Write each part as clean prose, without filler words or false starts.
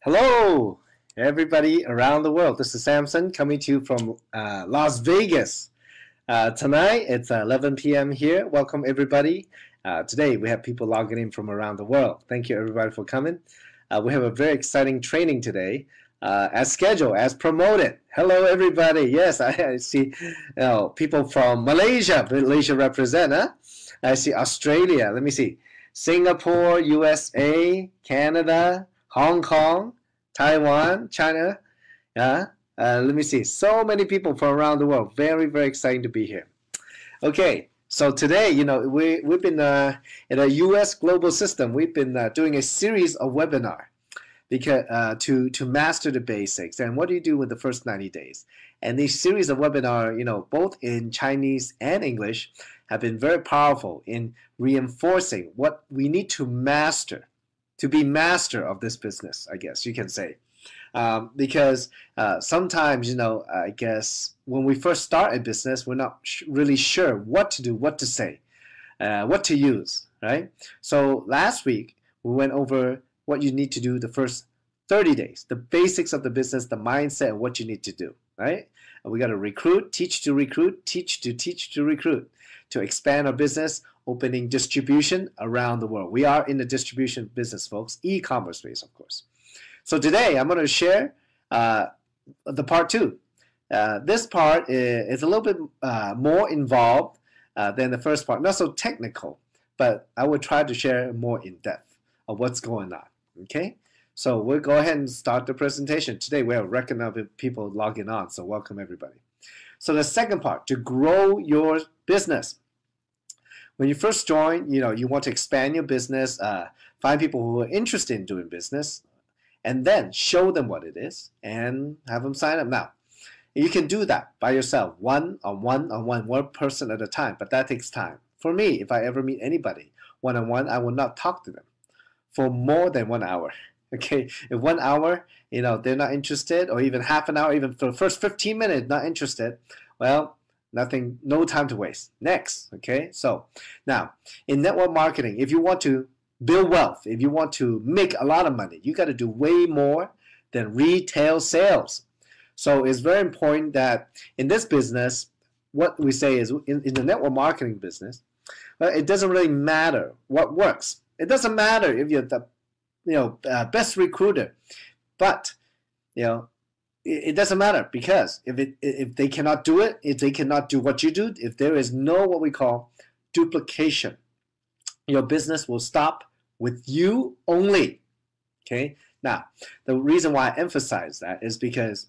Hello, everybody around the world. This is Samson coming to you from Las Vegas. Tonight it's 11 p.m. here. Welcome, everybody. Today we have people logging in from around the world. Thank you, everybody, for coming. We have a very exciting training today, as scheduled, as promoted. Hello, everybody. Yes, I see people from Malaysia. Malaysia represent, huh? I see Australia. Let me see. Singapore, USA, Canada, Hong Kong, Taiwan, China. Let me see. So many people from around the world. Very, very exciting to be here. Okay, so today, we've been in a U.S. global system. We've been doing a series of webinar because to master the basics. And what do you do with the first 90 days? And these series of webinar, both in Chinese and English, have been very powerful in reinforcing what we need to master, to be master of this business, I guess you can say. Because sometimes, I guess when we first start a business, we're not really sure what to do, what to say, what to use, right? So last week, we went over what you need to do the first 30 days, the basics of the business, the mindset, and what you need to do, right? And we got to recruit, teach to recruit, teach to recruit, to expand our business, opening distribution around the world. We are in the distribution business, folks, e-commerce space, of course. So today I'm going to share the part two. This part is a little bit more involved than the first part. Not so technical, but I will try to share more in depth of what's going on. Okay, so we'll go ahead and start the presentation. Today we have a record number of people logging on, so welcome everybody. So the second part, to grow your business. When you first join, you want to expand your business, find people who are interested in doing business, and then show them what it is and have them sign up. Now, you can do that by yourself, one person at a time, but that takes time. For me, if I ever meet anybody one-on-one, I will not talk to them for more than 1 hour. Okay, if 1 hour, they're not interested, or even half an hour, even for the first 15 minutes, not interested, well, nothing, no time to waste. Next, okay? So now, in network marketing, if you want to build wealth, if you want to make a lot of money, you got to do way more than retail sales. So it's very important that in this business, what we say is in the network marketing business, well, it doesn't really matter what works. It doesn't matter if you're the best recruiter, but it doesn't matter, because if they cannot do it, if they cannot do what you do, if there is no what we call duplication, your business will stop with you only. Okay. Now, the reason why I emphasize that is because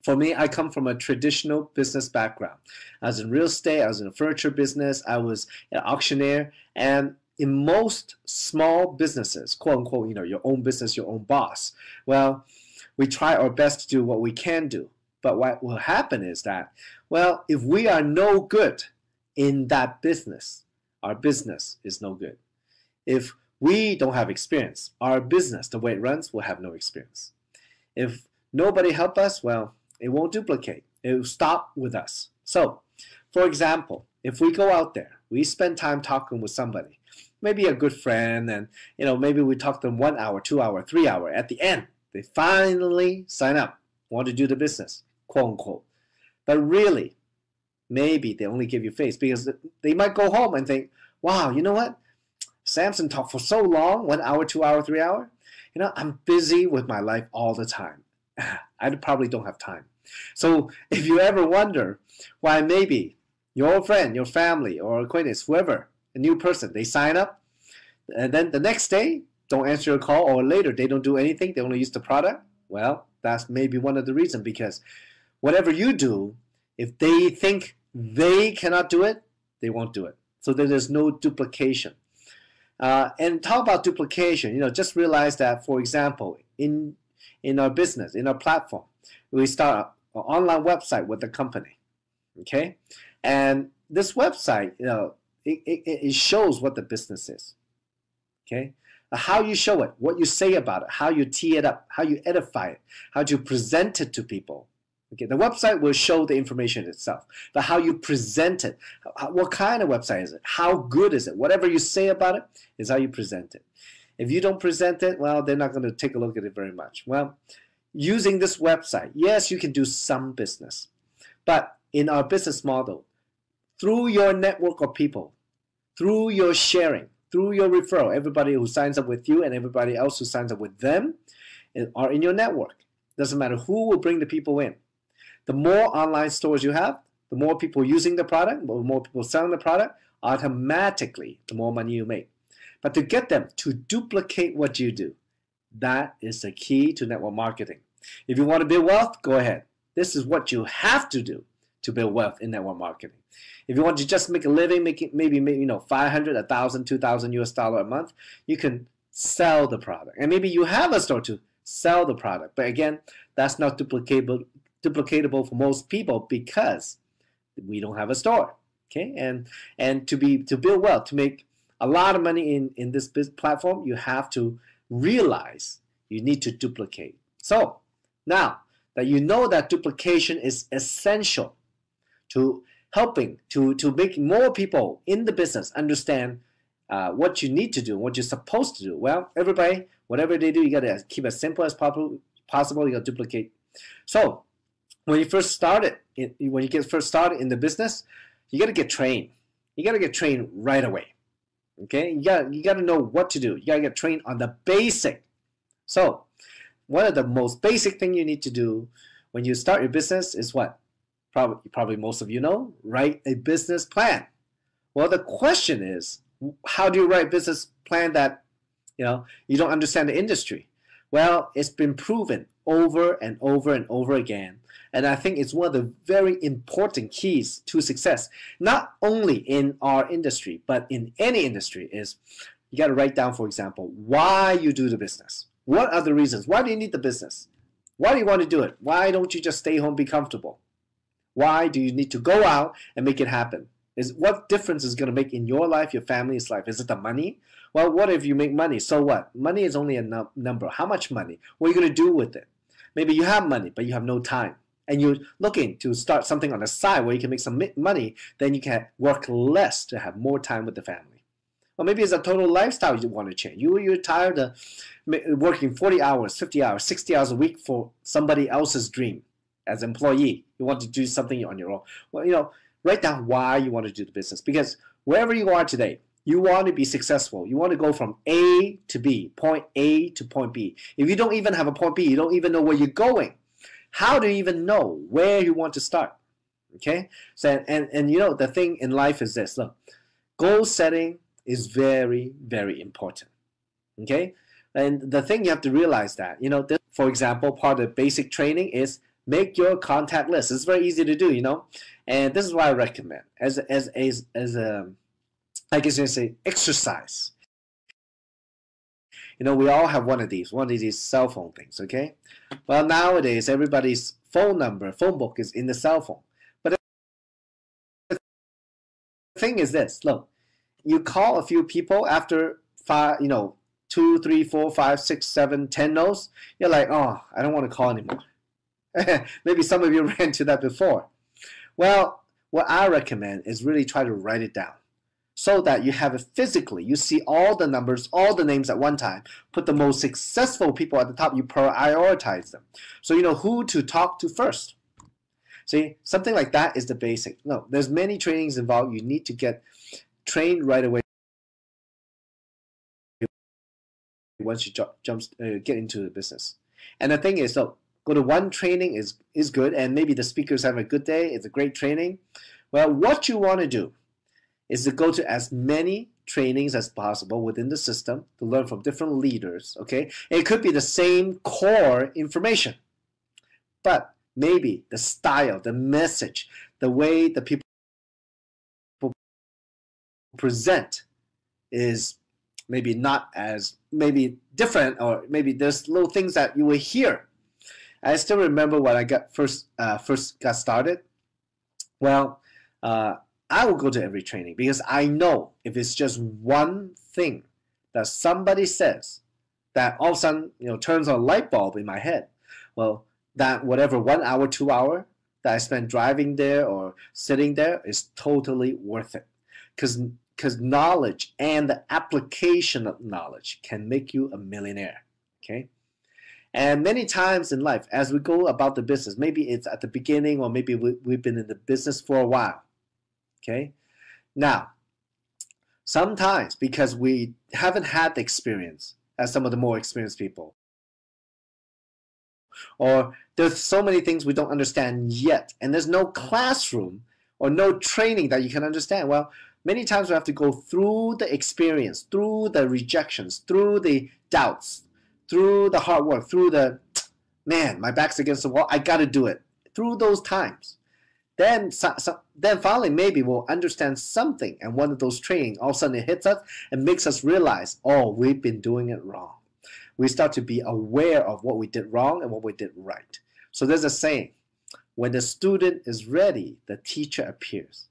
for me, I come from a traditional business background. I was in real estate, I was in a furniture business, I was an auctioneer, and in most small businesses, quote unquote, your own business, your own boss, well, we try our best to do what we can do. But what will happen is that, well, if we are no good in that business, our business is no good. If we don't have experience, our business, the way it runs, will have no experience. If nobody help us, well, it won't duplicate. It will stop with us. So, for example, if we go out there, we spend time talking with somebody, maybe a good friend, and maybe we talk to them 1 hour, 2 hour, 3 hour. At the end, they finally sign up, want to do the business, quote unquote. But really, maybe they only give you face because they might go home and think, wow, you know what? Samson talked for so long, 1 hour, 2 hour, 3 hour. I'm busy with my life all the time. I probably don't have time. So if you ever wonder why maybe your friend, your family, or acquaintance, whoever, a new person, they sign up, and then the next day, don't answer your call, or later they don't do anything, they only use the product, well, that's maybe one of the reasons, because whatever you do, if they think they cannot do it, they won't do it. So there's no duplication. And talk about duplication, just realize that, for example, in our business, in our platform, we start an online website with the company, okay? And this website, it shows what the business is, okay? How you show it, what you say about it, how you tee it up, how you edify it, how you present it to people. Okay, the website will show the information itself, but how you present it, what kind of website is it, how good is it, whatever you say about it is how you present it. If you don't present it, well, they're not going to take a look at it very much. Well, using this website, yes, you can do some business. But in our business model, through your network of people, through your sharing, through your referral, everybody who signs up with you and everybody else who signs up with them are in your network. Doesn't matter who will bring the people in. The more online stores you have, the more people using the product, the more people selling the product, automatically the more money you make. But to get them to duplicate what you do, that is the key to network marketing. If you want to build wealth, go ahead. This is what you have to do to build wealth in network marketing. If you want to just make a living, maybe 500, 1,000, 2,000 US dollar a month, you can sell the product. And maybe you have a store to sell the product. But again, that's not duplicatable for most people because we don't have a store. Okay, and to build wealth, to make a lot of money in this platform, you have to realize you need to duplicate. So now that you know that duplication is essential to helping to make more people in the business understand what you need to do, what you're supposed to do. Well, everybody, whatever they do, you got to keep it as simple as possible. You got to duplicate. So when you first started, when you get first started in the business, you got to get trained. You got to get trained right away. Okay, you got to know what to do. You got to get trained on the basic. So one of the most basic thing you need to do when you start your business is what? Probably most of you know, write a business plan. Well, the question is, how do you write a business plan that you don't understand the industry? Well, it's been proven over and over and over again. And I think it's one of the very important keys to success, not only in our industry, but in any industry, is you got to write down, for example, why you do the business. What are the reasons? Why do you need the business? Why do you want to do it? Why don't you just stay home, be comfortable? Why do you need to go out and make it happen? What difference is going to make in your life, your family's life? Is it the money? Well, what if you make money? So what? Money is only a number. How much money? What are you going to do with it? Maybe you have money, but you have no time. And you're looking to start something on the side where you can make some money, then you can work less to have more time with the family. Or maybe it's a total lifestyle you want to change. You're tired of working 40 hours, 50 hours, 60 hours a week for somebody else's dream as an employee. You want to do something on your own. Well, write down why you want to do the business. Because wherever you are today, you want to be successful. You want to go from A to B, point A to point B. If you don't even have a point B, you don't even know where you're going. How do you even know where you want to start? Okay? So and the thing in life is this. Look, goal setting is very, very important. Okay? And the thing you have to realize that, for example, part of basic training is make your contact list. It's very easy to do, And this is what I recommend as a I guess you can say exercise. We all have one of these cell phone things, okay? Well, nowadays, everybody's phone book is in the cell phone. But the thing is this, look, you call a few people after 2, 3, 4, 5, 6, 7, 10 no's, you're like, oh, I don't want to call anymore. Maybe some of you ran into that before. Well, what I recommend is really try to write it down so that you have it physically. You see all the numbers, all the names at one time. Put the most successful people at the top. You prioritize them. So you know who to talk to first. See, something like that is the basic. No, there's many trainings involved. You need to get trained right away once you get into the business. And the thing is, so go to one training is good, and maybe the speakers have a good day. It's a great training. Well, what you want to do is to go to as many trainings as possible within the system to learn from different leaders, okay? And it could be the same core information, but maybe the style, the message, the way the people present is maybe not as, maybe different, or maybe there's little things that you will hear. I still remember when I first got started. Well, I will go to every training because I know if it's just one thing that somebody says that all of a sudden turns on a light bulb in my head, well, that whatever 1 hour, 2 hour that I spend driving there or sitting there is totally worth it. Because because knowledge and the application of knowledge can make you a millionaire. Okay. And many times in life, as we go about the business, maybe it's at the beginning or maybe we've been in the business for a while. Okay. Now, sometimes because we haven't had the experience as some of the more experienced people, or there's so many things we don't understand yet, and there's no classroom or no training that you can understand. Well, many times we have to go through the experience, through the rejections, through the doubts, through the hard work, through the, man, my back's against the wall, I got to do it. Through those times. Then finally maybe we'll understand something, and one of those training, all of a sudden it hits us and makes us realize, oh, we've been doing it wrong. We start to be aware of what we did wrong and what we did right. So there's a saying, when the student is ready, the teacher appears.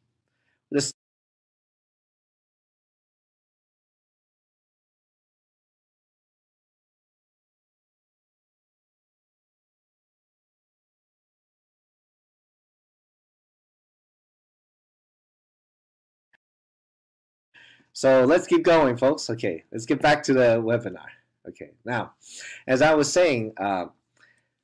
So let's keep going, folks. Okay, let's get back to the webinar. Okay, now, as I was saying,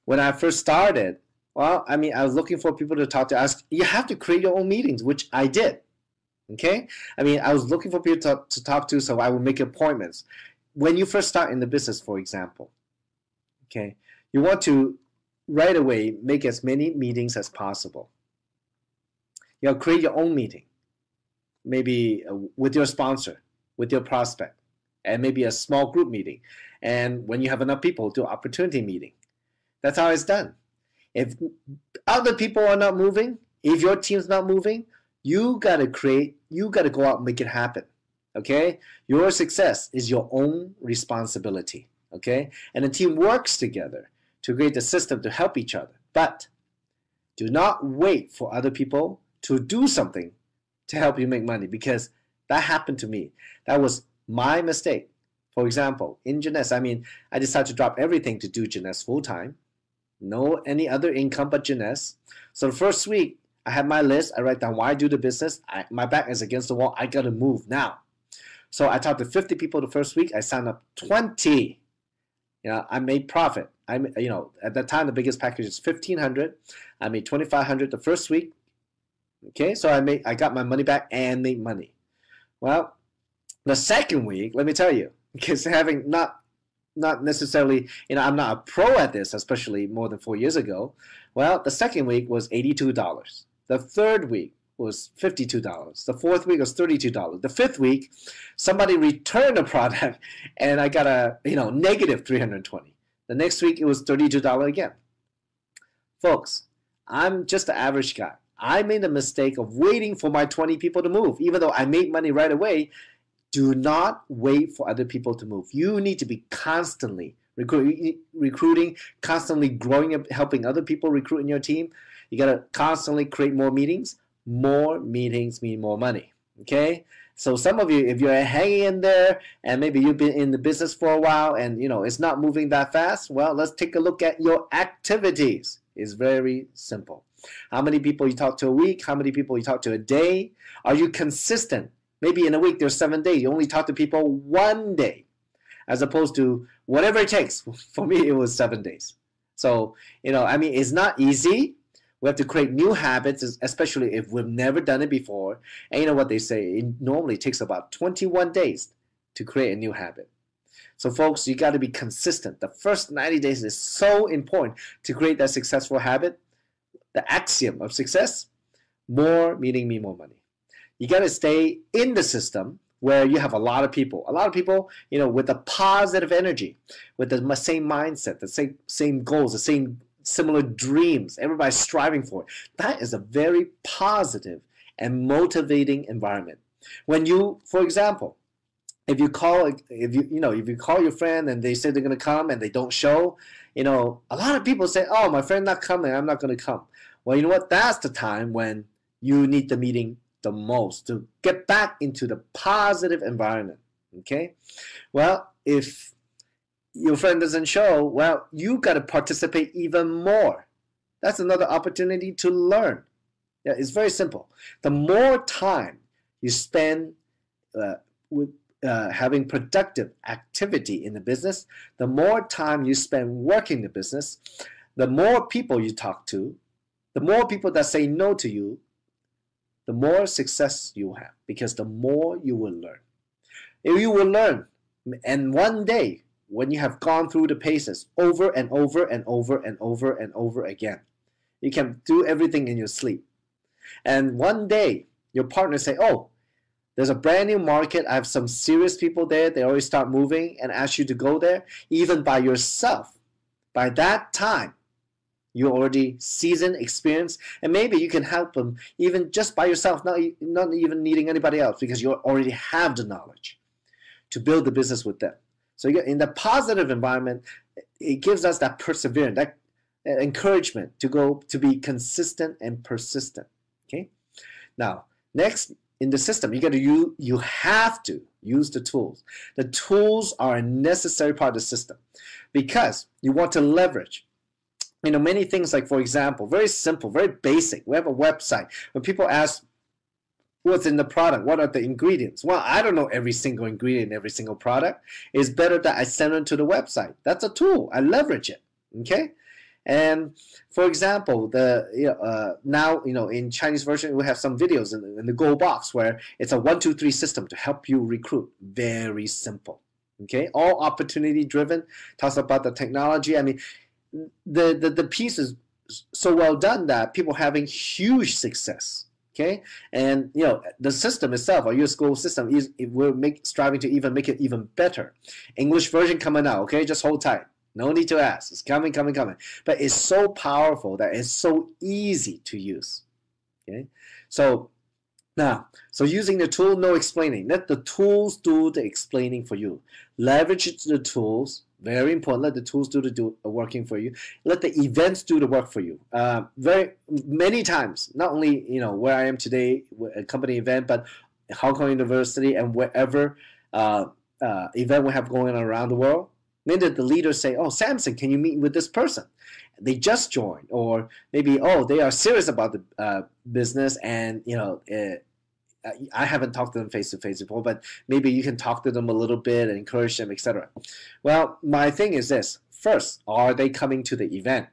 when I first started, well, I mean, I was looking for people to talk to. You have to create your own meetings, which I did. Okay, I mean, I was looking for people to talk to, so I would make appointments. When you first start in the business, for example, okay, you want to right away make as many meetings as possible. You know, create your own meeting, maybe with your sponsor, with your prospect, and maybe a small group meeting. And when you have enough people, do opportunity meeting. That's how it's done. If other people are not moving, if your team's not moving, you gotta go out and make it happen. Okay? Your success is your own responsibility. Okay? And the team works together to create the system to help each other. But do not wait for other people to do something to help you make money, because that happened to me. That was my mistake. For example, in Jeunesse, I mean, I decided to drop everything to do Jeunesse full time. No any other income but Jeunesse. So the first week, I had my list. I write down why I do the business. My back is against the wall. I got to move now. So I talked to 50 people the first week. I signed up 20. You know, I made profit. At that time, the biggest package is $1,500. I made $2,500 the first week. Okay, so I got my money back and made money. Well, the second week, let me tell you, because having not necessarily, I'm not a pro at this, especially more than 4 years ago. Well, the second week was $82. The third week was $52. The fourth week was $32. The fifth week, somebody returned a product and I got a negative $320. The next week it was $32 again. Folks, I'm just an average guy. I made the mistake of waiting for my 20 people to move. Even though I made money right away, do not wait for other people to move. You need to be constantly recruiting, constantly growing and helping other people recruit in your team. You got to constantly create more meetings. More meetings mean more money. Okay? So some of you, if you're hanging in there and maybe you've been in the business for a while and it's not moving that fast, well, let's take a look at your activities. It's very simple. How many people you talk to a week? How many people you talk to a day? Are you consistent? Maybe in a week there's 7 days. You only talk to people 1 day, as opposed to whatever it takes. For me, it was 7 days. So, it's not easy. We have to create new habits, especially if we've never done it before. And you know what they say? It normally takes about 21 days to create a new habit. So folks, you got to be consistent. The first 90 days is so important to create that successful habit. The axiom of success, more meaning me more money. You got to stay in the system where you have a lot of people, with a positive energy, with the same mindset, the same goals, the same similar dreams. Everybody's striving for it. That is a very positive and motivating environment. When you, for example, if you call your friend and they say they're going to come and they don't show, a lot of people say, "Oh, my friend not coming, I'm not going to come." Well, you know what? That's the time when you need the meeting the most to get back into the positive environment. Okay? Well, if your friend doesn't show, well, you got to participate even more. That's another opportunity to learn. Yeah, it's very simple. The more time you spend having productive activity in the business, the more time you spend working the business, the more people you talk to, the more people that say no to you, the more success you have, because the more you will learn. If you will learn, and one day when you have gone through the paces over and over and over and over and over again, you can do everything in your sleep. And one day your partner say, oh, there's a brand new market, I have some serious people there, they already start moving and ask you to go there, even by yourself. By that time, you're already seasoned, experienced, and maybe you can help them even just by yourself, not even needing anybody else, because you already have the knowledge to build the business with them. So in the positive environment, it gives us that perseverance, that encouragement to be consistent and persistent. Okay. Now, next in the system, you have to use the tools. The tools are a necessary part of the system because you want to leverage. Many things, like, for example, very simple, very basic. We have a website. When people ask what's in the product, what are the ingredients? Well, I don't know every single ingredient in every single product. It's better that I send them to the website. That's a tool. I leverage it. Okay. And for example, now in Chinese version we have some videos in the Go box where it's a 1, 2, 3 system to help you recruit. Very simple. Okay. All opportunity driven. Talks about the technology. I mean, the piece is so well done that people having huge success. Okay, and the system itself, our US school system, we're striving to even make it even better. English version coming out. Okay, just hold tight. No need to ask. It's coming. But it's so powerful that it's so easy to use. Okay, so using the tool, no explaining. Let the tools do the explaining for you. Leverage the tools. Very important. Let the tools do the working for you. Let the events do the work for you. Very many times, not only where I am today, a company event, but Hong Kong University and wherever event we have going on around the world. Maybe the leaders say, "Oh, Samson, can you meet with this person?" They just joined, or maybe, "Oh, they are serious about the business, and I haven't talked to them face to face before, but maybe you can talk to them a little bit and encourage them, etc." Well, my thing is this. First, are they coming to the event?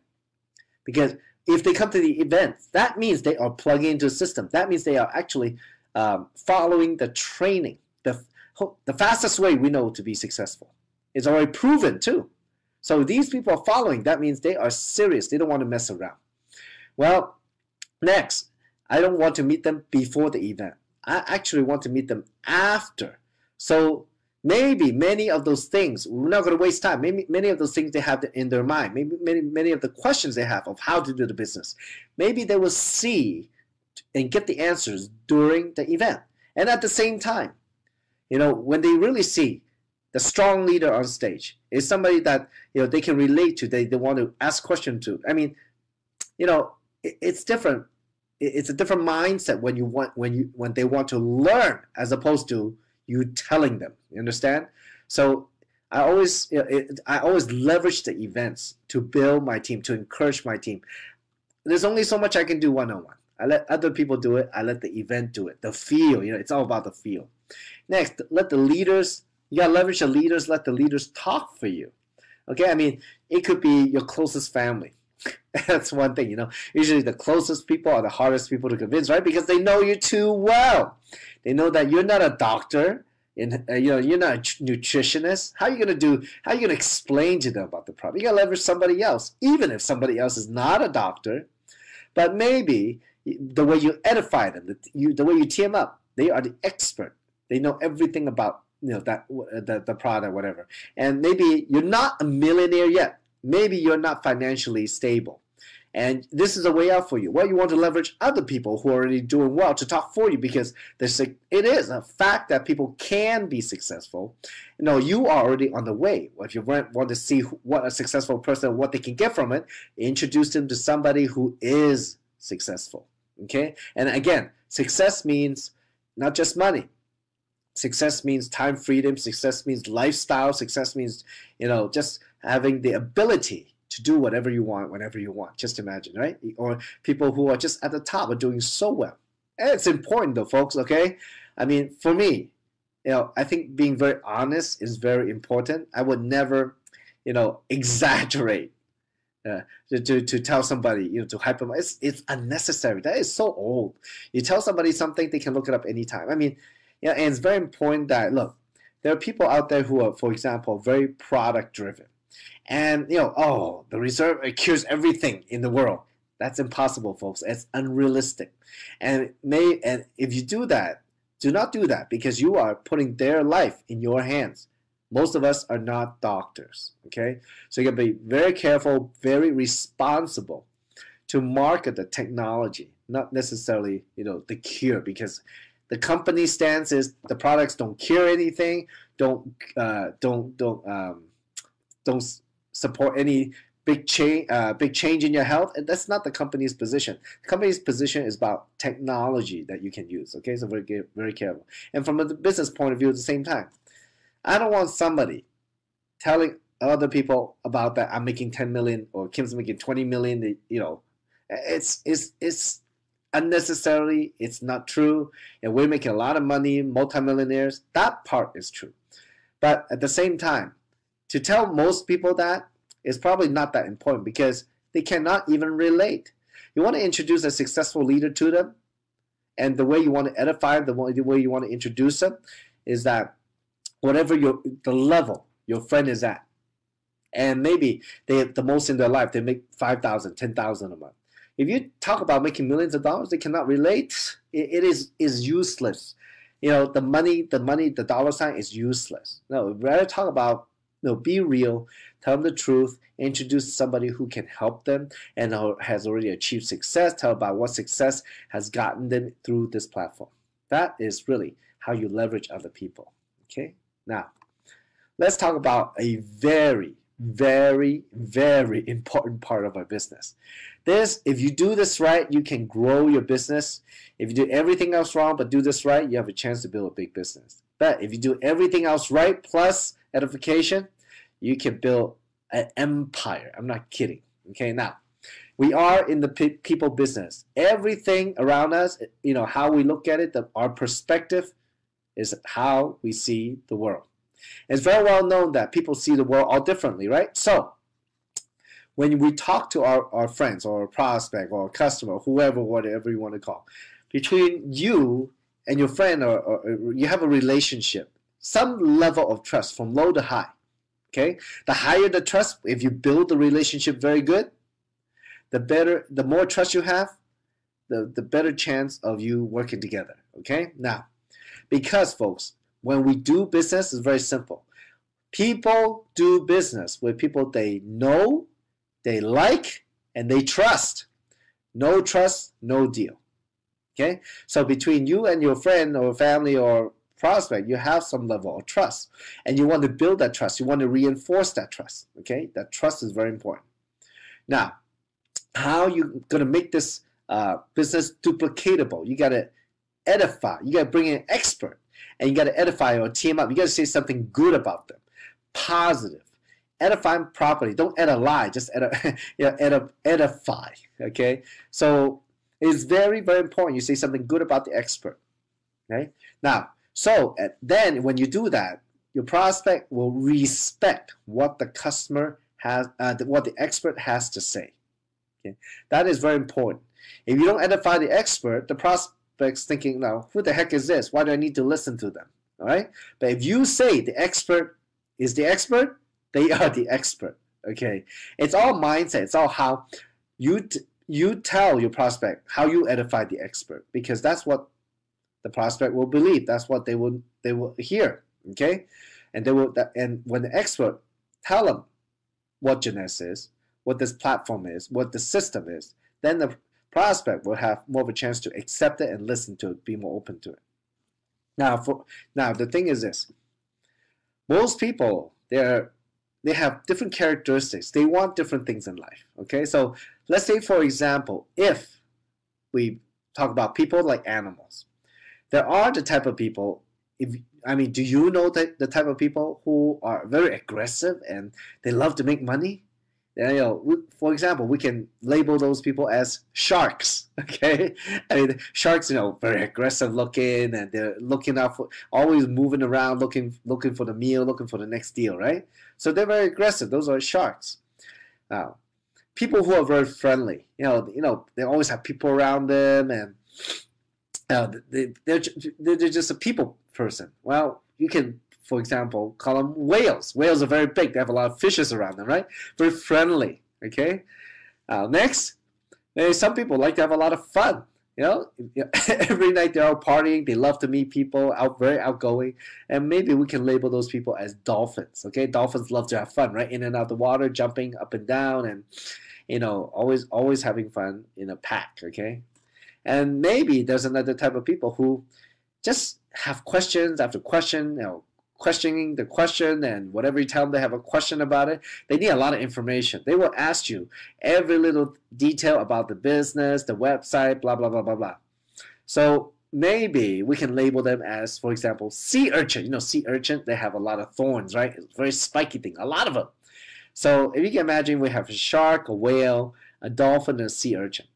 Because if they come to the event, that means they are plugging into the system. That means they are actually following the training. The fastest way we know to be successful. It's already proven too. So these people are following. That means they are serious. They don't want to mess around. Well, next, I don't want to meet them before the event. I actually want to meet them after. So maybe many of those things, we're not going to waste time. Maybe many of those things they have in their mind. Maybe many of the questions they have of how to do the business. Maybe they will see and get the answers during the event. And at the same time, when they really see the strong leader on stage is somebody that they can relate to, they want to ask questions to. I mean, it's different. It's a different mindset when they want to learn as opposed to you telling them. You understand? So I always leverage the events to build my team, to encourage my team. There's only so much I can do one-on-one. I let other people do it. I let the event do it. The feel, it's all about the feel. Next, let the leaders. You gotta leverage the leaders. Let the leaders talk for you. Okay, I mean, it could be your closest family. That's one thing, Usually the closest people are the hardest people to convince, right? Because they know you too well. They know that you're not a doctor, and you're not a nutritionist. How are you gonna explain to them about the problem? You gotta leverage somebody else, even if somebody else is not a doctor. But maybe the way you edify them, the way you team up, they are the expert. They know everything about the product, whatever. And maybe you're not a millionaire yet. Maybe you're not financially stable. And this is a way out for you. Well, you want to leverage other people who are already doing well to talk for you, because it is a fact that people can be successful. You are already on the way. If you want to see what a successful person, what they can get from it, introduce them to somebody who is successful. Okay? And again, success means not just money. Success means time freedom. Success means lifestyle. Success means, just having the ability to do whatever you want, whenever you want. Just imagine, right? Or people who are just at the top are doing so well. And it's important though, folks, okay? I mean, for me, I think being very honest is very important. I would never, exaggerate to tell somebody, to hyper. It's unnecessary. That is so old. You tell somebody something, they can look it up anytime. I mean, and it's very important that, look, there are people out there who are, for example, very product driven, and oh, the reserve cures everything in the world. That's impossible, folks. It's unrealistic, and if you do that, do not do that, because you are putting their life in your hands. Most of us are not doctors, okay? So you got to be very careful, very responsible to market the technology, not necessarily, the cure, because the company stance is the products don't cure anything, don't support any big change in your health, and that's not the company's position. The company's position is about technology that you can use, okay? So very careful. And from a business point of view, at the same time, I don't want somebody telling other people about that I'm making 10 million or Kim's making 20 million. It's unnecessary. It's not true. And we're making a lot of money, multimillionaires. That part is true. But at the same time, to tell most people that is probably not that important, because they cannot even relate. You want to introduce a successful leader to them, and the way you want to edify them, the way you want to introduce them is that whatever the level your friend is at, and maybe they have the most in their life, they make 5,000, 10,000 a month. If you talk about making millions of dollars, they cannot relate. It is useless. The money, the dollar sign is useless. No, we'd rather talk about, be real, tell them the truth, introduce somebody who can help them and has already achieved success, tell about what success has gotten them through this platform. That is really how you leverage other people. Okay? Now, let's talk about a very, very, very important part of our business. If you do this right, you can grow your business. If you do everything else wrong but do this right, you have a chance to build a big business. But if you do everything else right plus edification, you can build an empire. I'm not kidding. Okay, now, we are in the people business. Everything around us, how we look at it, our perspective is how we see the world. It's very well known that people see the world all differently, right? So when we talk to our friends or a prospect or a customer, whoever, whatever you want to call, between you and your friend, or you have a relationship, some level of trust from low to high, okay? The higher the trust, if you build the relationship very good, the more trust you have, the better chance of you working together, okay? Now, because, folks, when we do business, it's very simple. People do business with people they know, they like, and they trust. No trust, no deal. Okay? So between you and your friend or family or prospect, you have some level of trust. And you want to build that trust. You want to reinforce that trust. Okay? That trust is very important. Now, how are you going to make this business duplicatable? You got to edify. You got to bring in an expert, and you got to edify or team up. You got to say something good about them, positive. Edify them properly. Don't add a lie. Just edify. Okay. So it's very, very important. You say something good about the expert. Okay. Now, then when you do that, your prospect will respect what the customer has, what the expert has to say. Okay. That is very important. If you don't edify the expert, the prospect's thinking, now, who the heck is this? Why do I need to listen to them? All right. But if you say the expert is the expert, they are the expert. Okay. It's all mindset. It's all how you tell your prospect how you edify the expert, because that's what the prospect will believe. That's what they will hear. Okay. And when the expert tell them what Genes is, what this platform is, what the system is, then the prospect will have more of a chance to accept it and listen to it, be more open to it. Now, the thing is this: most people they have different characteristics. They want different things in life. Okay, so let's say, for example, if we talk about people like animals, there are the type of people. Do you know the type of people who are very aggressive and they love to make money? For example, we can label those people as sharks. Okay, I mean sharks, very aggressive looking, and they're looking out for, always moving around, looking for the meal, looking for the next deal, right? So they're very aggressive. Those are sharks. Now, people who are very friendly, they always have people around them, and they're just a people person. Well, you can, for example, call them whales. Whales are very big. They have a lot of fishes around them, right? Very friendly. Okay. Next, some people like to have a lot of fun. Every night they're out partying. They love to meet people, very outgoing, and maybe we can label those people as dolphins. Okay, dolphins love to have fun, right? In and out the water, jumping up and down, and always having fun in a pack. Okay. And maybe there's another type of people who just have questions after question, questioning the question, and whatever you tell them they have a question about it, they need a lot of information. They will ask you every little detail about the business, the website, blah, blah, blah, blah, blah. So maybe we can label them as, for example, sea urchin. Sea urchin, they have a lot of thorns, right? It's a very spiky thing, a lot of them. So if you can imagine, we have a shark, a whale, a dolphin, and a sea urchin.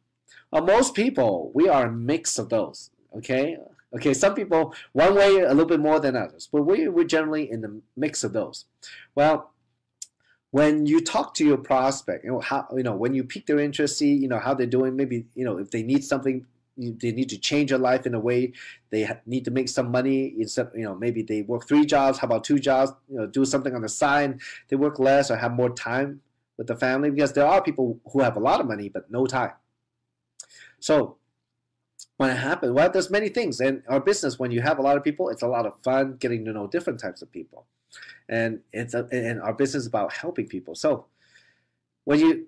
Well, most people, we are a mix of those, okay? Okay, some people, one way a little bit more than others, but we're generally in the mix of those. Well, when you talk to your prospect, when you pique their interest, see, how they're doing, maybe, if they need something, they need to change their life in a way, they need to make some money, instead, maybe they work 3 jobs, how about 2 jobs, do something on the side, they work less or have more time with the family, because there are people who have a lot of money but no time. So when it happens, well, there's many things in our business. When you have a lot of people, it's a lot of fun getting to know different types of people, and our business is about helping people. So when you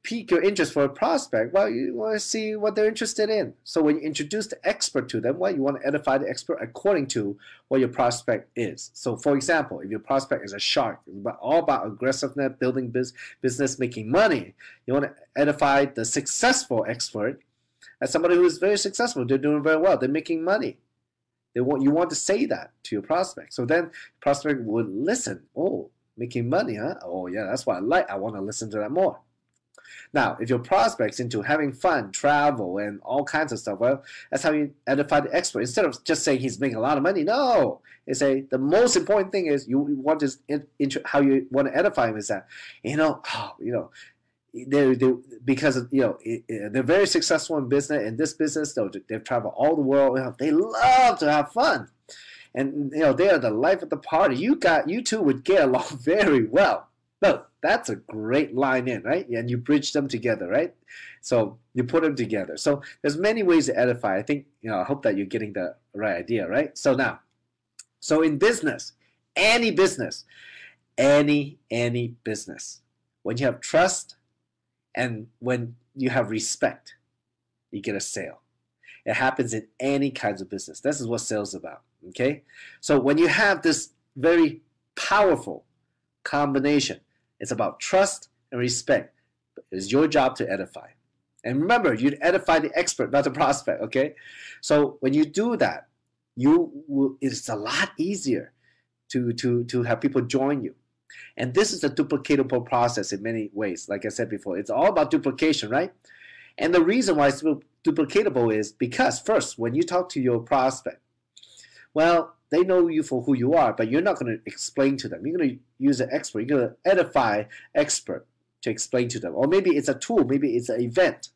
pique your interest for a prospect, well, you want to see what they're interested in. So when you introduce the expert to them, well, you want to edify the expert according to what your prospect is. So for example, if your prospect is a shark, it's all about aggressiveness, building business, making money, you want to edify the successful expert as somebody who is very successful. They're doing very well. They're making money. You want to say that to your prospect. So then prospect would listen. Oh, making money, huh? Oh, yeah, that's what I like. I want to listen to that more. Now, if your prospect's into having fun, travel, and all kinds of stuff, well, that's how you edify the expert. Instead of just saying he's making a lot of money, no. You say the most important thing is how you want to edify him is that, because they're very successful in business. In this business, they've traveled all the world. They love to have fun, and they are the life of the party. You two would get along very well. Look, that's a great line in, right? And you bridge them together, right? So you put them together. So there's many ways to edify. I think I hope that you're getting the right idea, right? So now, in business, any business, any business, when you have trust. And when you have respect, you get a sale. It happens in any kinds of business. This is what sales is about, okay? So when you have this very powerful combination, it's about trust and respect. It's your job to edify. And remember, you edify the expert, not the prospect, okay? So when you do that, it's a lot easier to have people join you. And this is a duplicatable process in many ways. Like I said before, it's all about duplication, right? And the reason why it's duplicatable is because, first, when you talk to your prospect, well, they know you for who you are, but you're not going to explain to them. You're going to use an expert. You're going to edify expert to explain to them. Or maybe it's a tool. Maybe it's an event,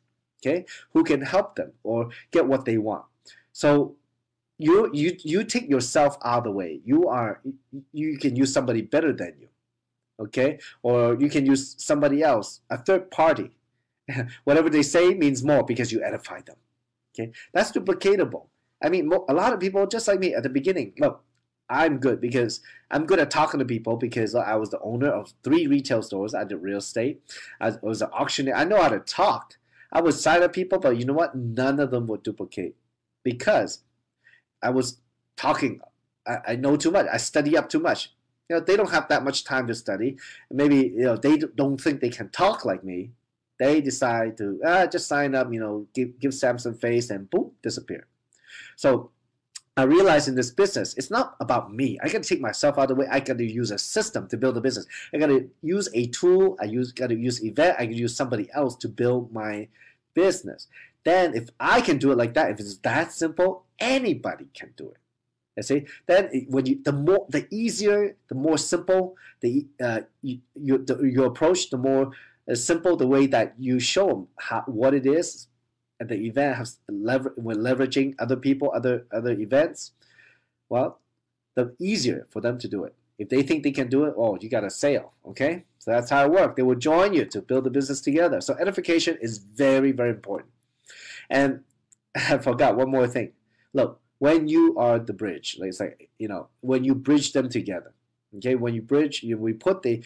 okay, who can help them or get what they want. So you take yourself out of the way. You can use somebody better than you. Okay, or you can use somebody else, a third party. Whatever they say means more because you edify them. Okay, that's duplicatable. I mean, a lot of people, just like me at the beginning, look, I'm good because I'm good at talking to people because I was the owner of 3 retail stores. I did real estate. I was an auctioneer. I know how to talk. I would sign up people, but you know what? None of them would duplicate because I was talking. I know too much. I study up too much. They don't have that much time to study. Maybe they don't think they can talk like me. They decide to just sign up. Give Samson face and boom, disappear. So I realize in this business, it's not about me. I got to take myself out of the way. I got to use a system to build a business. I got to use a tool. Got to use event. I can use somebody else to build my business. Then if I can do it like that, if it's that simple, anybody can do it. I see. Then when the easier, the more simple your approach, the more simple the way that you show them what it is. And the event has when leveraging other people, other events, well, the easier for them to do it. If they think they can do it, oh, you got a sale, okay? So that's how it works. They will join you to build the business together. So edification is very, very important. And I forgot one more thing. Look, when you are the bridge, like it's like, when you bridge them together, okay? When you bridge, we put the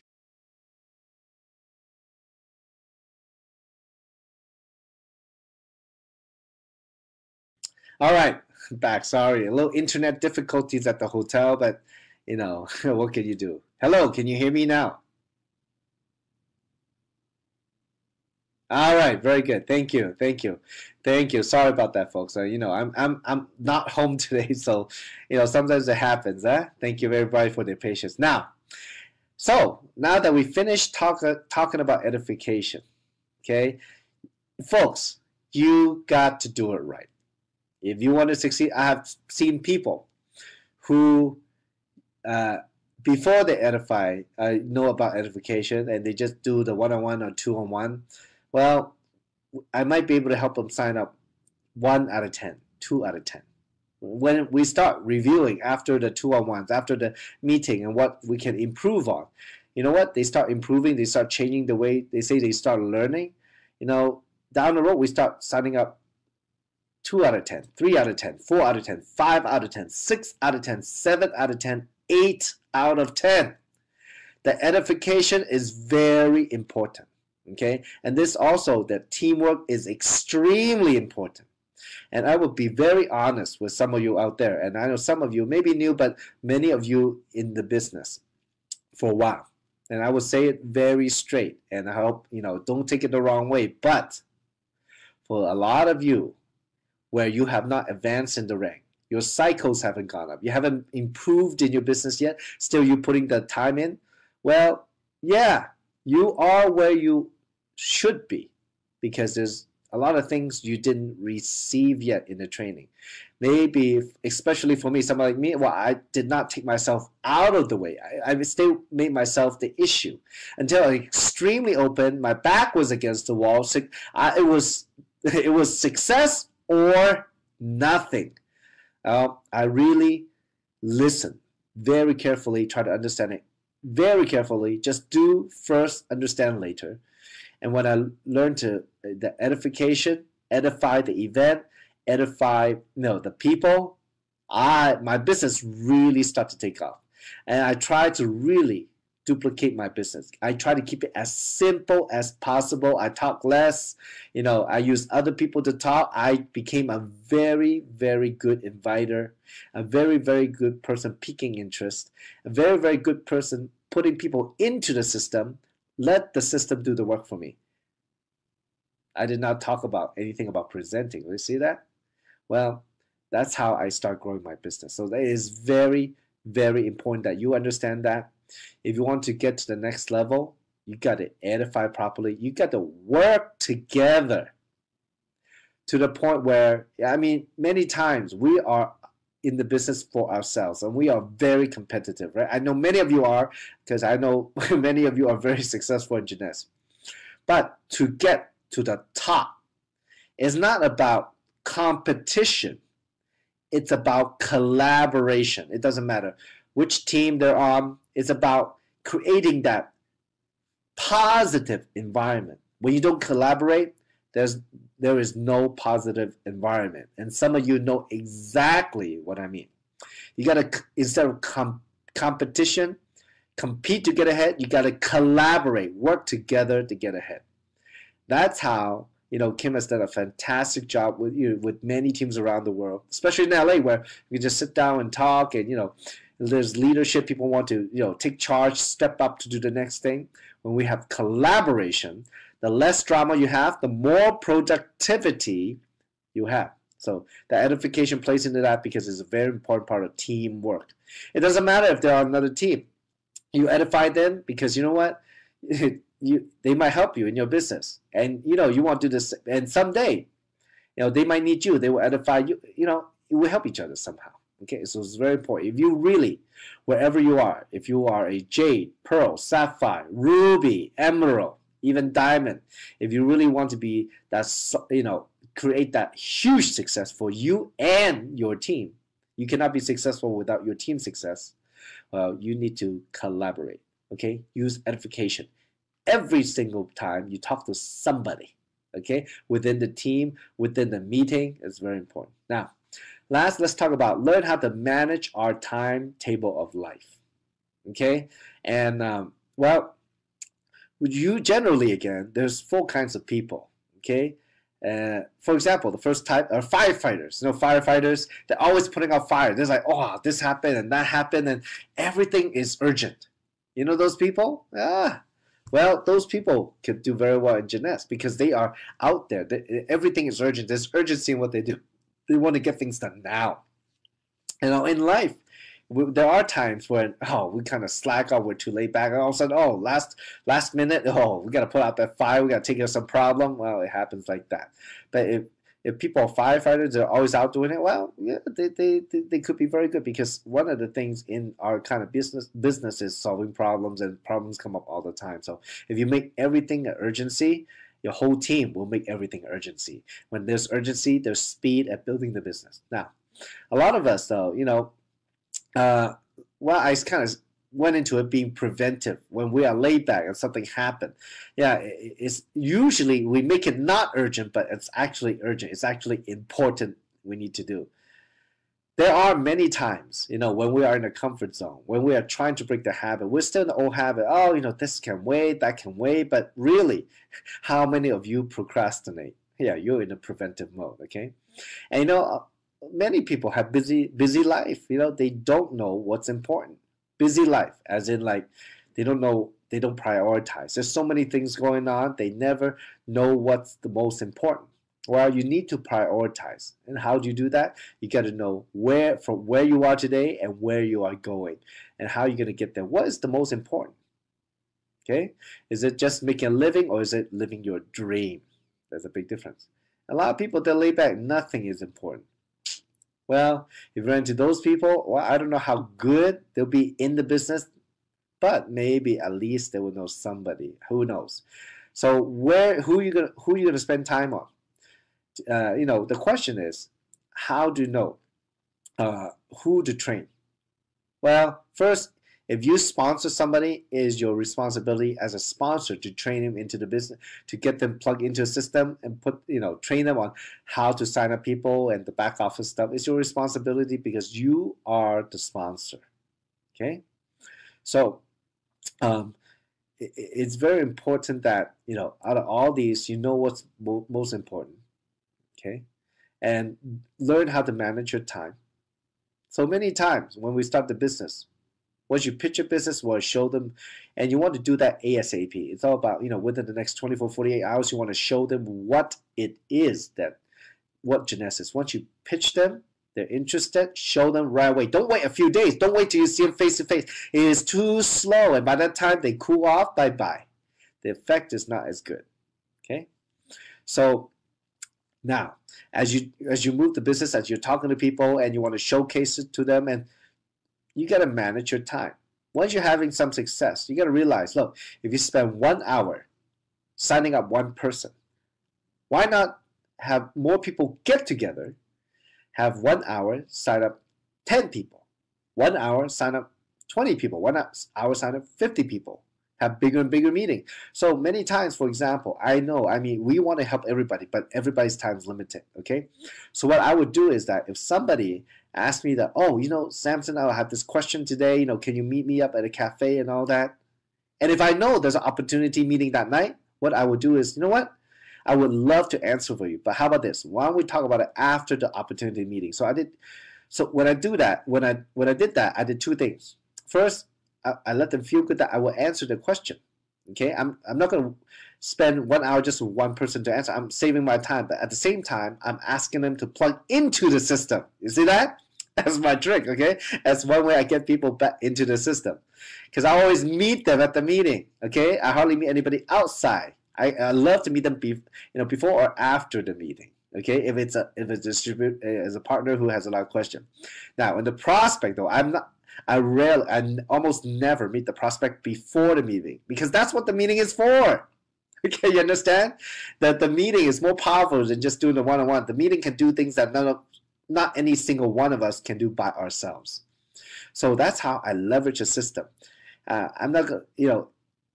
All right, back. Sorry, a little internet difficulties at the hotel, but what can you do? Hello, can you hear me now? All right, very good. Thank you, thank you, thank you. Sorry about that, folks. I'm not home today, so sometimes it happens. Thank you, everybody, for their patience. Now, now that we finished talking about edification, okay, folks, you got to do it right. If you want to succeed, I have seen people who, before they edify, know about edification and they just do the one-on-one or two-on-one. Well, I might be able to help them sign up 1 out of 10, 2 out of 10. When we start reviewing after the two-on-ones, after the meeting and what we can improve on, you know what? They start improving, they start changing the way they say they start learning. Down the road, we start signing up 2 out of 10, 3 out of 10, 4 out of 10, 5 out of 10, 6 out of 10, 7 out of 10, 8 out of 10. The edification is very important, okay? And this also, that teamwork is extremely important. And I will be very honest with some of you out there, and I know some of you may be new, but many of you in the business for a while. And I will say it very straight, and I hope, don't take it the wrong way, but for a lot of you, where you have not advanced in the rank, your cycles haven't gone up, you haven't improved in your business yet, still you're putting the time in, well, yeah, you are where you should be because there's a lot of things you didn't receive yet in the training. Maybe, especially for me, someone like me, well, I did not take myself out of the way. I still made myself the issue until I extremely open, my back was against the wall. So it was success or nothing. I really listen very carefully, try to understand it very carefully. Just do first, understand later. And when I learned the edification, edify the event, edify the people, my business really started to take off. And I try to really duplicate my business. I try to keep it as simple as possible. I talk less. I use other people to talk. I became a very, very good inviter, a very, very good person piquing interest, a very, very good person putting people into the system. Let the system do the work for me. I did not talk about anything about presenting. You see that? Well, that's how I start growing my business. So that is very, very important that you understand that. If you want to get to the next level, you got to edify properly. You got to work together to the point where, many times we are in the business for ourselves and we are very competitive, right? I know many of you are because I know many of you are very successful engineers. But to get to the top, it's not about competition. It's about collaboration. It doesn't matter which team they're on. It's about creating that positive environment. When you don't collaborate, there is no positive environment. And some of you know exactly what I mean. You got to, instead of competition, compete to get ahead, you got to collaborate, work together to get ahead. That's how, Kim has done a fantastic job with many teams around the world, especially in LA, where you just sit down and talk and, there's leadership. People want to, take charge, step up to do the next thing. When we have collaboration, the less drama you have, the more productivity you have. So the edification plays into that because it's a very important part of teamwork. It doesn't matter if they're on another team. You edify them because you know what? They might help you in your business. And you want to do this, and someday, they might need you. They will edify you. It will help each other somehow. Okay, so it's very important. If you really, wherever you are, if you are a jade, pearl, sapphire, ruby, emerald, even diamond, if you really want to be that, create that huge success for you and your team, you cannot be successful without your team success. Well, you need to collaborate. Okay, use edification every single time you talk to somebody. Okay, within the team, within the meeting, it's very important. Now, last, let's talk about learn how to manage our timetable of life. Okay, and well, you generally, again, there's 4 kinds of people. Okay, for example, the first type are firefighters. Firefighters, they're always putting out fire. They're like, oh, this happened and that happened, and everything is urgent. Those people? Well, those people could do very well in Jeunesse because they are out there. Everything is urgent. There's urgency in what they do. They want to get things done now. In life, there are times when we kind of slack off, we're too laid back, and all of a sudden, last minute, we got to put out that fire, we got to take care of some problem. Well, it happens like that. But if people are firefighters, they're always out doing it. Well, yeah, they could be very good because one of the things in our kind of business is solving problems, and problems come up all the time. So if you make everything an urgency, your whole team will make everything urgency. When there's urgency, there's speed at building the business. Now, a lot of us, though, I kind of went into it being preventive. When we are laid back and something happened, it's usually we make it not urgent, but it's actually urgent. It's actually important. We need to do. There are many times, when we are in a comfort zone, when we are trying to break the habit, we're still in the old habit. Oh, this can wait, that can wait. But really, how many of you procrastinate? Yeah, you're in a preventive mode, okay? And many people have busy life. They don't know what's important. Busy life, as in like they don't know, they don't prioritize. There's so many things going on. They never know what's the most important. Well, you need to prioritize. And how do you do that? You got to know from where you are today and where you are going and how you're going to get there. What is the most important? Okay? Is it just making a living, or is it living your dream? There's a big difference. A lot of people, they're laid back. Nothing is important. Well, if you run into those people, well, I don't know how good they'll be in the business, but maybe at least they will know somebody. Who knows? So who are you gonna spend time on? The question is, how do you know who to train? Well, first, if you sponsor somebody, it is your responsibility as a sponsor to train them into the business, to get them plugged into a system and train them on how to sign up people and the back office stuff. It's your responsibility because you are the sponsor. Okay, so it's very important that out of all these, what's most important. Okay, and learn how to manage your time. So many times when we start the business, once you pitch your business, you want to show them, and you want to do that ASAP. It's all about, within the next 24, 48 hours, you want to show them what it is what Jeunesse is. Once you pitch them, they're interested, show them right away. Don't wait a few days. Don't wait till you see them face to face. It is too slow, and by that time, they cool off, bye-bye. The effect is not as good, okay? So now, as you move the business, as you're talking to people, and you want to showcase it to them, and you got to manage your time. Once you're having some success, you got to realize, look, if you spend 1 hour signing up one person, why not have more people get together, have 1 hour sign up 10 people, 1 hour sign up 20 people, 1 hour sign up 50 people, have bigger and bigger meeting. So many times, for example, we want to help everybody, but everybody's time is limited, okay? So what I would do is that if somebody ask me that, Samson, I have this question today, can you meet me up at a cafe and all that? And if I know there's an opportunity meeting that night, what I would do is, I would love to answer for you, but how about this? Why don't we talk about it after the opportunity meeting? So when I did that, I did 2 things. First, I let them feel good that I will answer the question. Okay, I'm not going to spend 1 hour just with one person to answer. I'm saving my time, but at the same time, I'm asking them to plug into the system. You see that? That's my trick, okay? That's one way I get people back into the system. Because I always meet them at the meeting, okay? I hardly meet anybody outside. I love to meet them before or after the meeting, okay? If it's a as a partner who has a lot of questions. Now, in the prospect though, I almost never meet the prospect before the meeting because that's what the meeting is for. Okay, you understand? That the meeting is more powerful than just doing the one-on-one. The meeting can do things that not any single one of us can do by ourselves. So that's how I leverage a system. I'm not going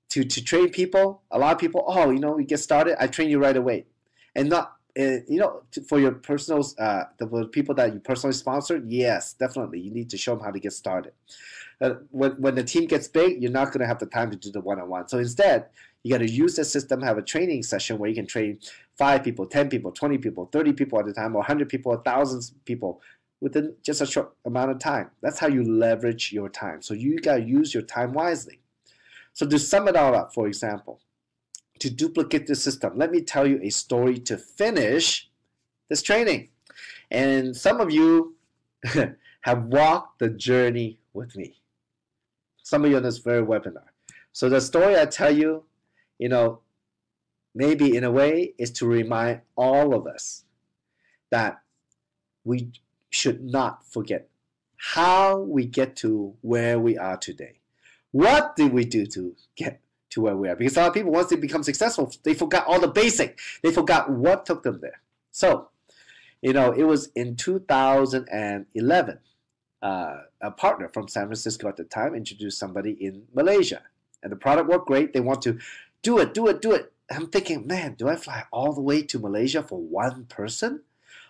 to train people. A lot of people, you get started, I train you right away. And not, for your personal, the people that you personally sponsor, yes, definitely. You need to show them how to get started. When the team gets big, you're not going to have the time to do the one-on-one. So instead, you got to use the system, have a training session where you can train 5 people, 10 people, 20 people, 30 people at a time, or 100 people, 1,000 people within just a short amount of time. That's how you leverage your time. So you got to use your time wisely. So to sum it all up, for example, to duplicate the system, let me tell you a story to finish this training. And some of you have walked the journey with me. Some of you on this very webinar. So the story I tell you, maybe in a way is to remind all of us that we should not forget how we get to where we are today. What did we do to get to where we are? Because a lot of people, once they become successful, they forgot all the basic. They forgot what took them there. So, it was in 2011. A partner from San Francisco at the time introduced somebody in Malaysia. And the product worked great. They want to do it. I'm thinking, man, do I fly all the way to Malaysia for one person?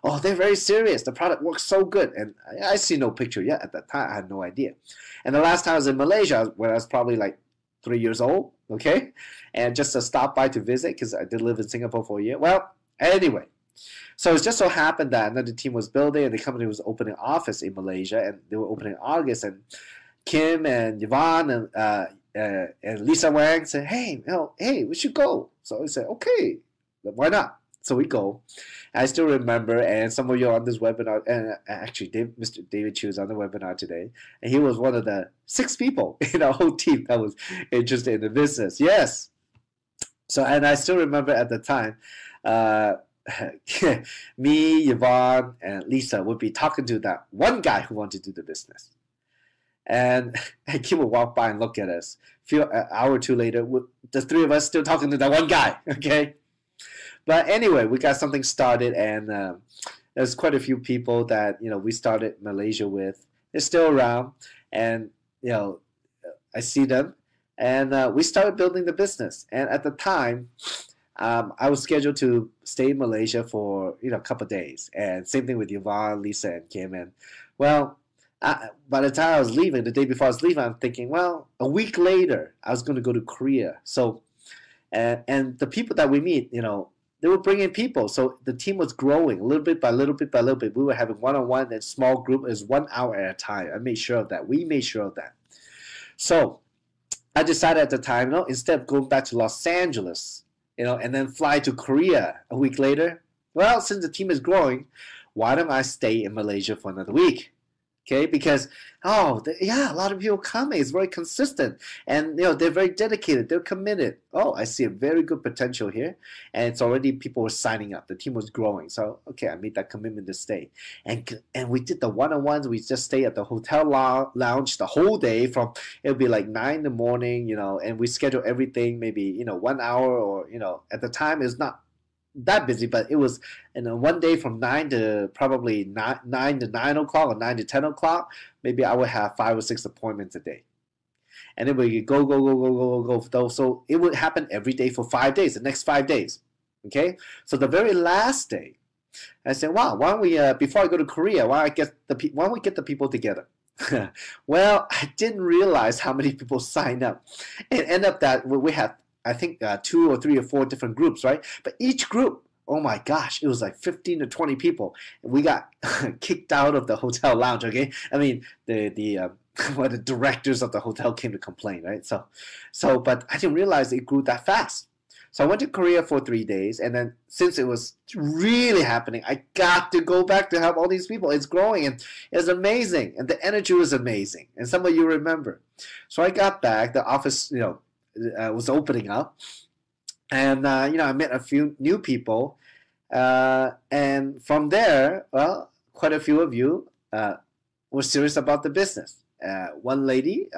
Oh, they're very serious. The product works so good. And I see no picture yet at that time. I had no idea. And the last time I was in Malaysia, when I was probably like 3 years old, okay? And just to stop by to visit, because I did live in Singapore for a year. Well, anyway. So it just so happened that another team was building and the company was opening an office in Malaysia. And they were opening in August. And Kim and Yvonne and Lisa Wang said, hey, we should go. So I said, okay, why not? So we go. I still remember, and some of you are on this webinar, and actually Mr. David Chu is on the webinar today, and he was one of the 6 people in our whole team that was interested in the business. Yes. So, and I still remember at the time, me, Yvonne, and Lisa would be talking to that one guy who wanted to do the business. And Kim would walk by and look at us. An hour or two later, the 3 of us still talking to that one guy, okay? But anyway, we got something started, and there's quite a few people that we started Malaysia with. They're still around, and I see them, and we started building the business. And at the time, I was scheduled to stay in Malaysia for a couple of days, and same thing with Yvonne, Lisa, and Kim. And well, by the time I was leaving, the day before I was leaving, I'm thinking, well, a week later, I was going to go to Korea. So, and the people that we meet, they were bringing people. So the team was growing a little bit by little bit by little bit. We were having one-on-one and small group is 1 hour at a time. I made sure of that. We made sure of that. So I decided at the time, instead of going back to Los Angeles, and then fly to Korea a week later, well, since the team is growing, why don't I stay in Malaysia for another week? Okay, because a lot of people coming. It's very consistent, and they're very dedicated. They're committed. Oh, I see a very good potential here, and it's already people were signing up. The team was growing, so okay, I made that commitment to stay. And we did the one-on-ones. We just stay at the hotel lounge the whole day. From it'll be like 9 in the morning, and we schedule everything maybe 1 hour or at the time it's not that busy, but it was one day from 9 to probably 9 to 9 o'clock or 9 to 10 o'clock. Maybe I would have 5 or 6 appointments a day, and then we could go. So it would happen every day for 5 days. The next 5 days, okay. So the very last day, I said, "Wow, why don't we before I go to Korea, why don't we get the people together?" Well, I didn't realize how many people signed up. It ended up that we had, I think 2 or 3 or 4 different groups, right? But each group, oh my gosh, it was like 15 to 20 people. And we got kicked out of the hotel lounge, okay? I mean, the when the directors of the hotel came to complain, right? But I didn't realize it grew that fast. So I went to Korea for 3 days, and then since it was really happening, I got to go back to help all these people. It's growing, and it's amazing, and the energy was amazing. And some of you remember. So I got back. The office, was opening up, and I met a few new people, and from there, well, quite a few of you were serious about the business. One lady,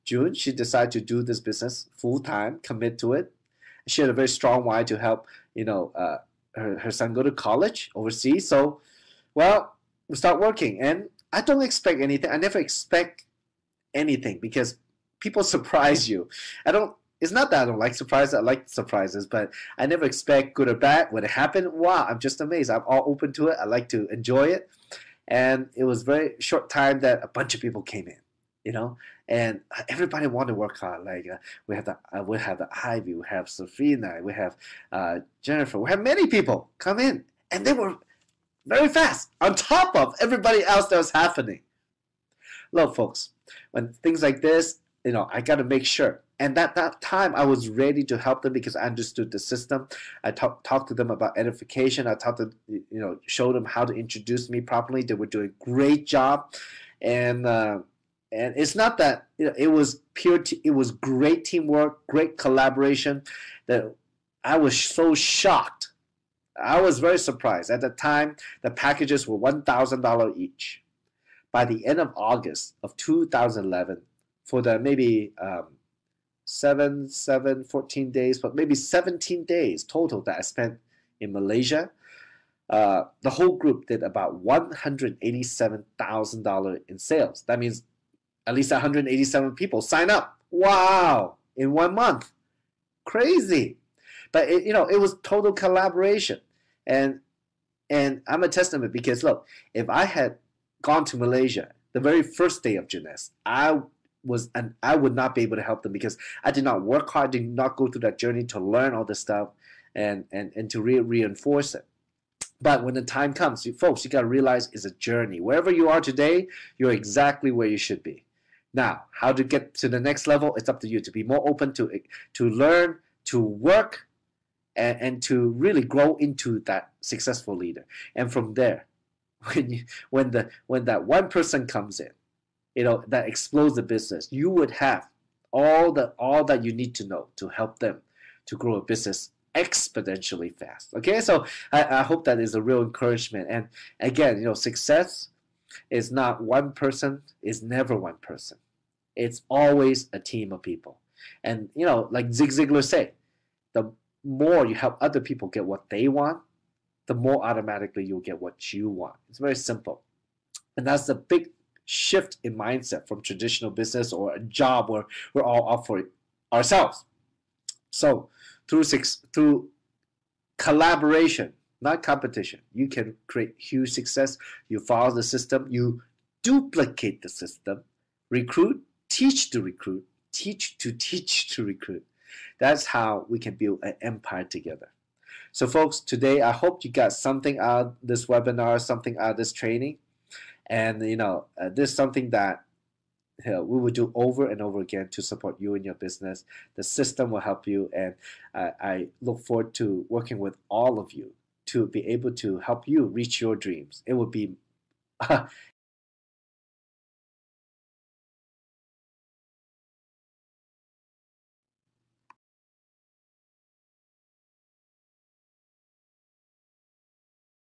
June, she decided to do this business full time, commit to it. She had a very strong why to help, her son go to college overseas. So, well, we start working, and I don't expect anything. I never expect anything because people surprise you. I don't. It's not that I don't like surprises. I like surprises, but I never expect good or bad. When it happened, wow, I'm just amazed. I'm all open to it. I like to enjoy it, and it was very short time that a bunch of people came in. And everybody wanted to work hard. Like we have the Ivy, we have Safina, we have Jennifer, we have many people come in, and they were very fast on top of everybody else that was happening. Look, folks, when things like this, I got to make sure. And at that time, I was ready to help them because I understood the system. I talked to them about edification. I taught them, showed them how to introduce me properly. They were doing a great job, and it's not that it was it was great teamwork, great collaboration. That I was so shocked. I was very surprised. At the time, the packages were $1,000 each. By the end of August of 2011, for the maybe 14 days, but maybe 17 days total that I spent in Malaysia, the whole group did about $187,000 in sales. That means at least 187 people sign up. Wow! In 1 month. Crazy. But it was total collaboration. And I'm a testament because look, if I had gone to Malaysia the very first day of Jeunesse, I would not be able to help them because I did not work hard, did not go through that journey to learn all this stuff and to reinforce it. But when the time comes, folks, you got to realize it's a journey. Wherever you are today, you're exactly where you should be. Now, how to get to the next level, it's up to you to be more open to learn, to work, and to really grow into that successful leader. And from there, when that one person comes in, that explodes the business, you would have all that you need to know to help them to grow a business exponentially fast. Okay, so I hope that is a real encouragement. And again, success is not one person, is never one person. It's always a team of people. And like Zig Ziglar say, the more you help other people get what they want, the more automatically you'll get what you want. It's very simple. And that's the big shift in mindset from traditional business or a job where we're all up for ourselves. So through collaboration, not competition, you can create huge success. You follow the system, you duplicate the system, recruit, teach to recruit, teach to recruit. That's how we can build an empire together. So folks, today I hope you got something out of this webinar, something out of this training. And this is something that we will do over and over again to support you in your business. The system will help you, and I look forward to working with all of you to be able to help you reach your dreams. It would be